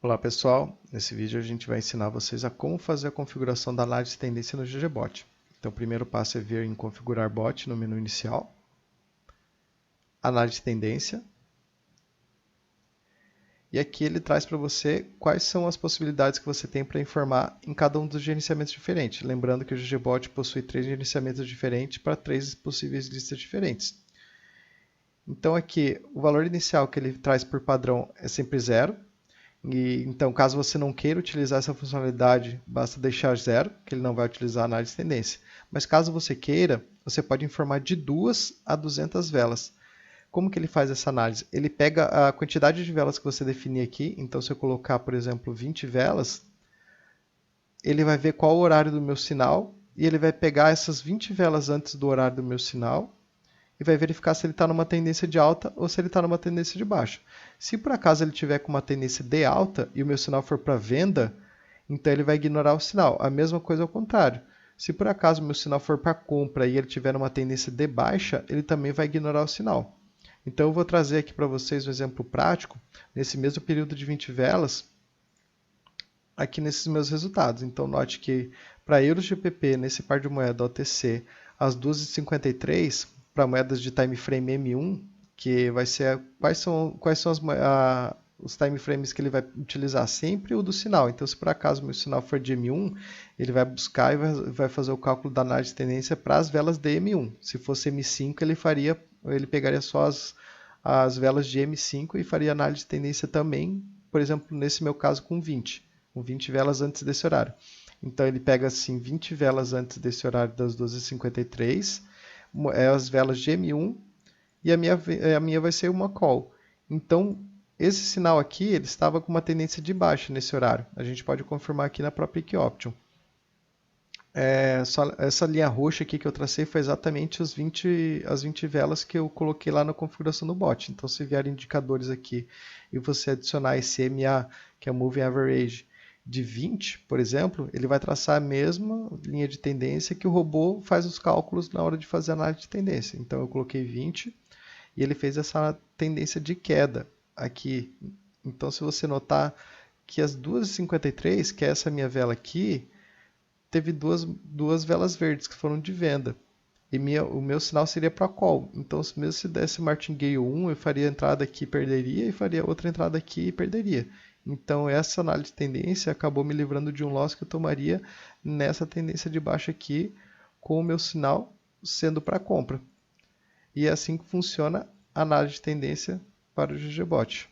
Olá pessoal, nesse vídeo a gente vai ensinar vocês a como fazer a configuração da análise de tendência no ggBot. Então o primeiro passo é vir em configurar bot no menu inicial, análise de tendência, e aqui ele traz para você quais são as possibilidades que você tem para informar em cada um dos gerenciamentos diferentes. Lembrando que o ggBot possui 3 gerenciamentos diferentes para 3 possíveis listas diferentes. Então aqui o valor inicial que ele traz por padrão é sempre 0. Então, caso você não queira utilizar essa funcionalidade, basta deixar 0, que ele não vai utilizar a análise de tendência. Mas caso você queira, você pode informar de 2 a 200 velas. Como que ele faz essa análise? Ele pega a quantidade de velas que você definir aqui. Então, se eu colocar, por exemplo, 20 velas, ele vai ver qual o horário do meu sinal e ele vai pegar essas 20 velas antes do horário do meu sinal e vai verificar se ele está numa tendência de alta ou se ele está numa tendência de baixa. Se por acaso ele tiver com uma tendência de alta e o meu sinal for para venda, então ele vai ignorar o sinal. A mesma coisa ao contrário. Se por acaso o meu sinal for para compra e ele tiver uma tendência de baixa, ele também vai ignorar o sinal. Então eu vou trazer aqui para vocês um exemplo prático, nesse mesmo período de 20 velas, aqui nesses meus resultados. Então note que para euros GBP, nesse par de moeda OTC, às 2h53, para moedas de time frame M1, que vai ser quais são os time frames que ele vai utilizar sempre o do sinal. Então, se por acaso o meu sinal for de M1, ele vai buscar e vai fazer o cálculo da análise de tendência para as velas de M1. Se fosse M5, ele pegaria só as velas de M5 e faria análise de tendência também, por exemplo, nesse meu caso com 20 velas antes desse horário. Então ele pega assim 20 velas antes desse horário das 12h53, as velas de M1 e a minha vai ser uma call. Então esse sinal aqui ele estava com uma tendência de baixa nesse horário. A gente pode confirmar aqui na própria Equioption. Essa linha roxa aqui que eu tracei foi exatamente as 20 velas que eu coloquei lá na configuração do bot. Então se vier indicadores aqui e você adicionar esse MA, que é o Moving Average, de 20, por exemplo, ele vai traçar a mesma linha de tendência que o robô faz os cálculos na hora de fazer a análise de tendência. Então eu coloquei 20 e ele fez essa tendência de queda aqui. Então se você notar que as 2h53, que é essa minha vela aqui, teve duas velas verdes que foram de venda. E o meu sinal seria para call. Então, mesmo se desse martingale 1, eu faria entrada aqui e perderia, e faria outra entrada aqui e perderia. Então, essa análise de tendência acabou me livrando de um loss que eu tomaria nessa tendência de baixa aqui, com o meu sinal sendo para compra. E é assim que funciona a análise de tendência para o ggBot.